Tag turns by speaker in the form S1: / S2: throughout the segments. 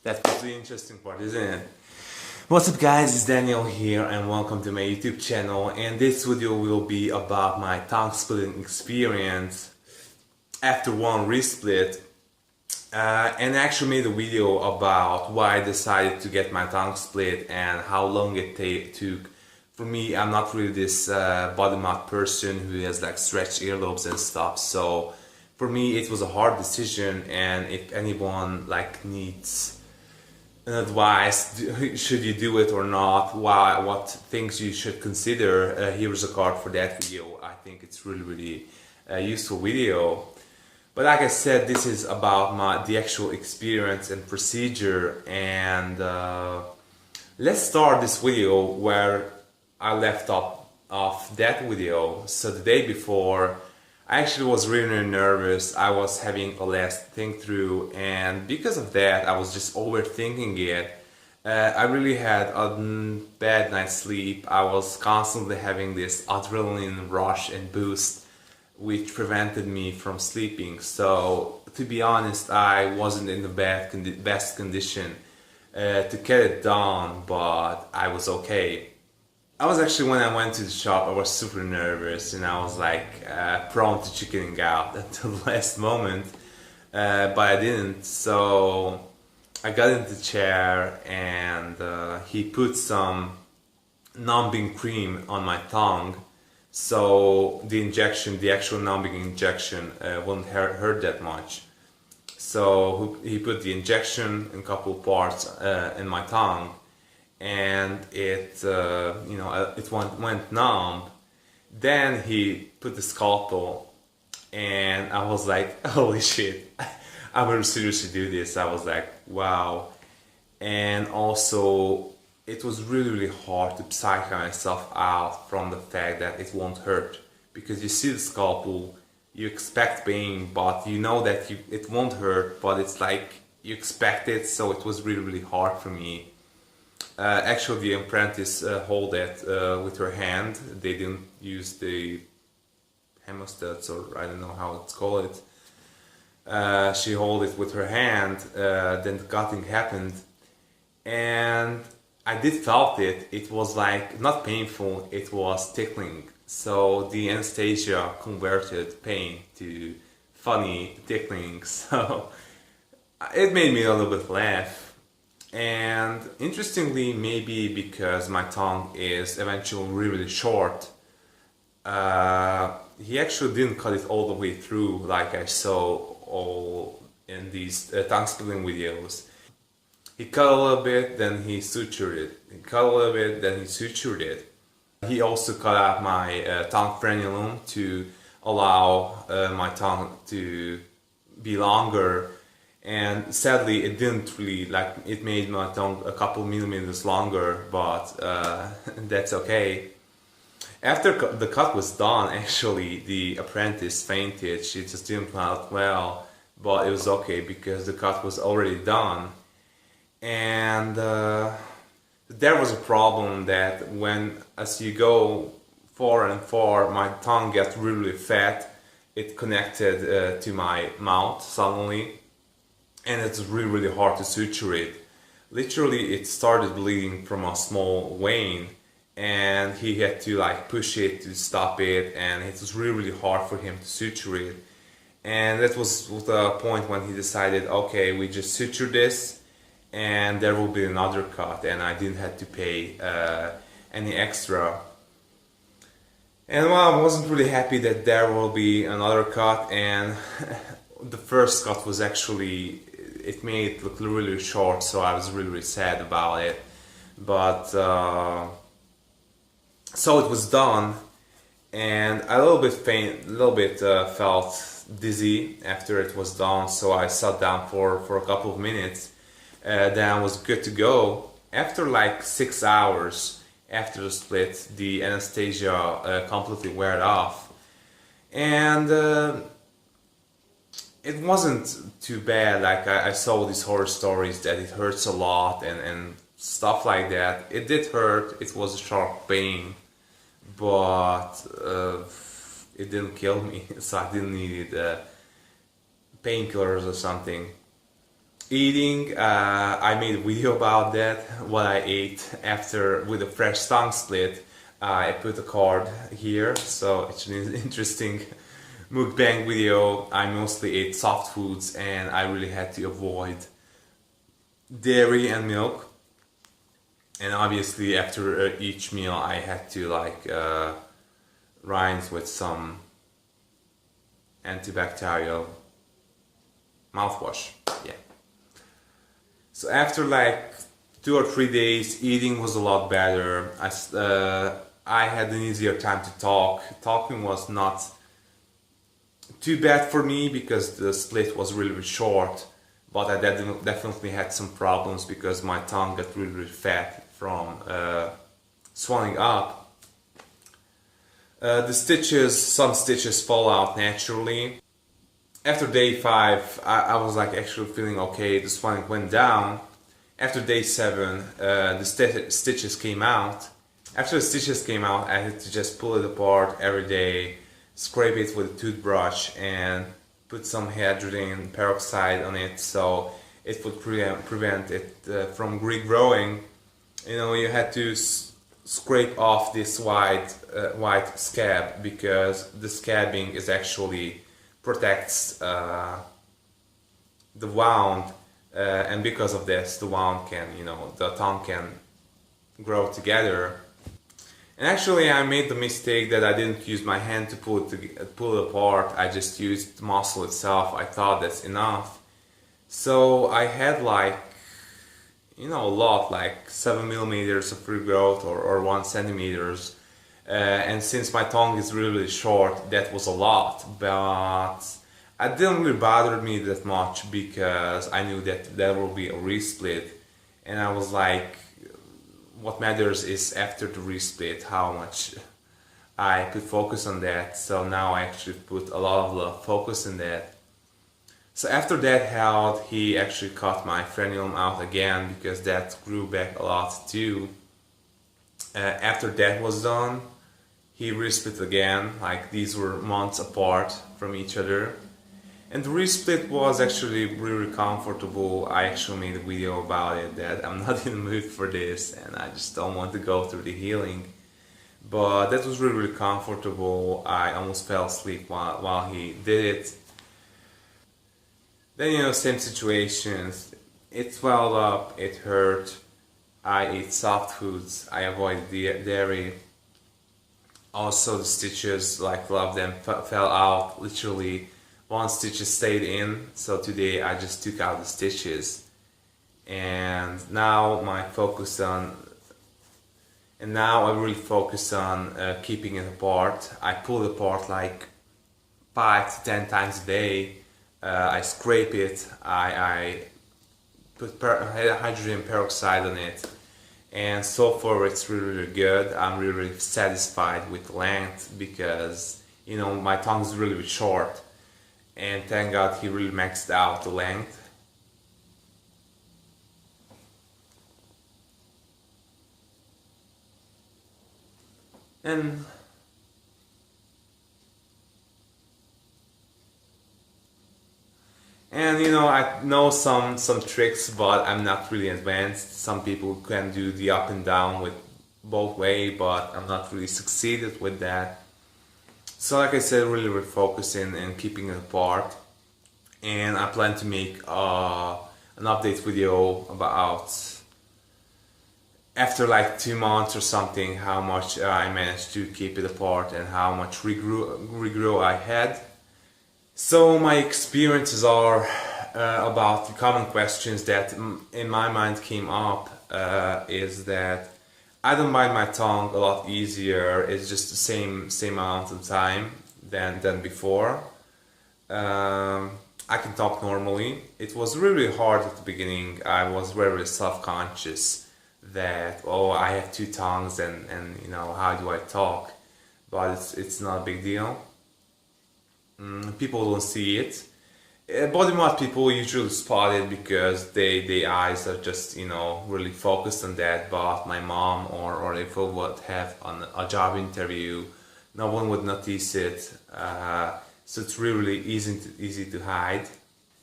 S1: That was the interesting part, isn't it? What's up guys, it's Daniel here and welcome to my YouTube channel, and this video will be about my tongue splitting experience after one wrist split. And I actually made a video about why I decided to get my tongue split and how long it took. For me, I'm not really this body mod person who has like stretched earlobes and stuff, so for me it was a hard decision. And if anyone like needs an advice, should you do it or not, what things you should consider, here's a card for that video. I think it's really useful video. But like I said, this is about the actual experience and procedure, and let's start this video where I left off that video. So the day before, I actually was really nervous. I was having a last think through, and because of that I was just overthinking it. I really had a bad night's sleep. I was constantly having this adrenaline rush and boost which prevented me from sleeping. So to be honest, I wasn't in the best condition to get it done, but I was okay. I was actually, when I went to the shop, I was super nervous and I was like prone to chickening out until the last moment, but I didn't. So I got into the chair and he put some numbing cream on my tongue, so the actual numbing injection wouldn't hurt that much. So he put the injection in a couple of parts in my tongue, and it it went numb. Then he put the scalpel, and I was like, holy shit, I will seriously do this. I was like, wow. And also it was really hard to psych myself out from the fact that it won't hurt, because you see the scalpel, you expect pain, but you know that it won't hurt, but it's like you expect it. So it was really hard for me. Actually, the apprentice hold it with her hand. They didn't use the hemostats, or I don't know how it's called. She held it with her hand. Then the cutting happened, and I did felt it. It was like not painful, it was tickling. So the anesthesia converted pain to funny tickling. So it made me a little bit laugh. And interestingly, maybe because my tongue is eventually really short, he actually didn't cut it all the way through like I saw all in these tongue splitting videos. He cut a little bit, then he sutured it. He cut a little bit, then he sutured it. He also cut out my tongue frenulum to allow my tongue to be longer. And sadly, it didn't really, like, it made my tongue a couple millimeters longer, but that's okay. After the cut was done, actually, the apprentice fainted. She just didn't plan out well, but it was okay because the cut was already done. And there was a problem that as you go far and far, my tongue gets really fat. It connected to my mouth suddenly, and it's really hard to suture it. Literally, it started bleeding from a small vein, and he had to like push it to stop it, and it was really hard for him to suture it. And that was the point when he decided, okay, we just suture this and there will be another cut, and I didn't have to pay any extra. And well, I wasn't really happy that there will be another cut, and the first cut was actually, it made it look really short, so I was really sad about it. But so it was done, and I felt dizzy after it was done, so I sat down for a couple of minutes. Then I was good to go. After like 6 hours after the split, the anesthesia completely wore off, and it wasn't too bad. Like I saw these horror stories that it hurts a lot and stuff like that. It did hurt. It was a sharp pain, but it didn't kill me, so I didn't need painkillers or something. Eating, I made a video about that, what I ate after with a fresh tongue split. I put a card here, so it's an interesting mukbang video. I mostly ate soft foods and I really had to avoid dairy and milk. And obviously after each meal I had to rinse with some antibacterial mouthwash. Yeah. So after like 2 or 3 days, eating was a lot better. I had an easier time to talk. Talking was not too bad for me because the split was really short, but I definitely had some problems because my tongue got really fat from swelling up. Some stitches fall out naturally. After day 5, I was like actually feeling okay, the swelling went down. After day 7, the stitches came out. After the stitches came out, I had to just pull it apart every day, scrape it with a toothbrush and put some hydrogen peroxide on it so it would prevent it from regrowing. You know, you had to scrape off this white scab because the scabbing is actually protects the wound, and because of this the wound can, the tongue can grow together. And actually I made the mistake that I didn't use my hand to pull it apart. I just used the muscle itself. I thought that's enough. So I had a lot, like 7 millimeters of regrowth or 1 centimeters. And since my tongue is really short, that was a lot, but it didn't really bother me that much because I knew that there will be a resplit, and I was like, what matters is after the resplit how much I could focus on that. So now I actually put a lot of the focus in that. So after that held, he actually cut my frenulum out again because that grew back a lot too. After that was done, he resplit again, like these were months apart from each other. And the resplit was actually really comfortable. I actually made a video about it that I'm not in the mood for this and I just don't want to go through the healing. But that was really comfortable. I almost fell asleep while he did it. Then, same situations. It swelled up, it hurt. I ate soft foods, I avoided dairy. Also the stitches, like a lot of them fell out. Literally 1 stitch stayed in, so today I just took out the stitches. And now I really focus on keeping it apart. I pull it apart like 5 to 10 times a day. I scrape it, I put hydrogen peroxide on it, and so far it's really good. I'm really satisfied with the length because my tongue is really short, and thank God he really maxed out the length. And I know some tricks, but I'm not really advanced. Some people can do the up and down with both way, but I'm not really succeeded with that. So like I said, really refocusing and keeping it apart. And I plan to make an update video about after like 2 months or something, how much I managed to keep it apart and how much regrow I had. So my experiences are about the common questions that in my mind came up is that I don't bite my tongue a lot easier. It's just the same amount of time than before. I can talk normally. It was really hard at the beginning. I was very self-conscious that I have 2 tongues and how do I talk? But it's not a big deal. People don't see it. Body mod people usually spot it because their eyes are just really focused on that. But my mom or if I would have on a job interview, no one would notice it. So it's really easy to hide.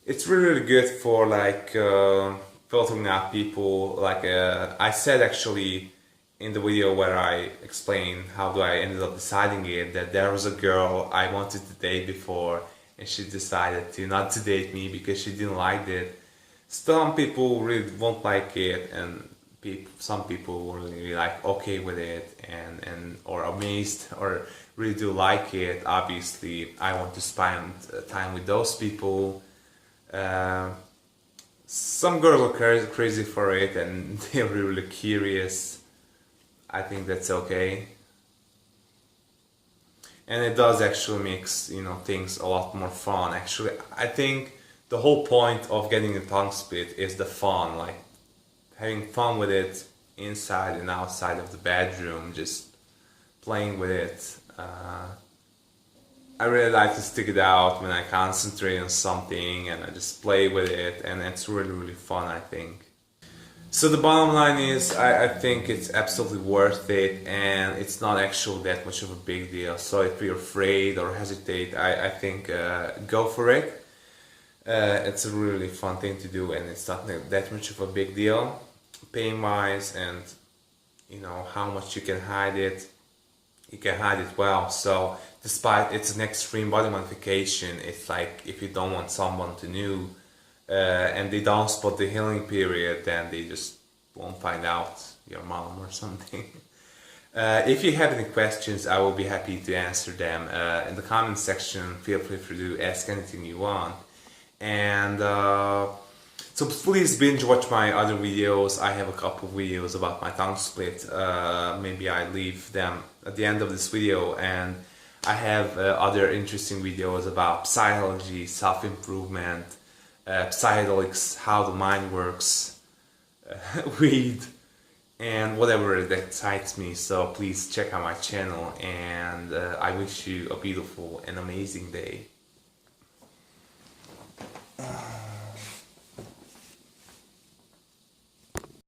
S1: It's really good for like filtering out people. Like I said actually in the video where I explained how do I ended up deciding it, that there was a girl I wanted to date before and she decided to not to date me because she didn't like it. Some people really won't like it, and some people will really like okay with it and or amazed or really do like it. Obviously, I want to spend time with those people. Uh, some girls are crazy for it and they're really curious. I think that's okay. And it does actually makes, you know, things a lot more fun. Actually, I think the whole point of getting a tongue split is the fun, like having fun with it inside and outside of the bedroom, just playing with it. I really like to stick it out when I concentrate on something and I just play with it, and it's really fun, I think. So the bottom line is, I think it's absolutely worth it, and it's not actually that much of a big deal. So if you're afraid or hesitate, I think go for it. It's a really fun thing to do, and it's not that much of a big deal, pain wise, and you know how much you can hide it. You can hide it well. So despite it's an extreme body modification, it's like if you don't want someone to know and they don't spot the healing period, then they just won't find out, your mom or something. If you have any questions, I will be happy to answer them in the comment section. Feel free to ask anything you want. And so please binge watch my other videos. I have a couple of videos about my tongue split. Maybe I leave them at the end of this video, and I have other interesting videos about psychology, self-improvement, psychedelics, how the mind works, weed, and whatever that excites me. So please check out my channel, and I wish you a beautiful and amazing day.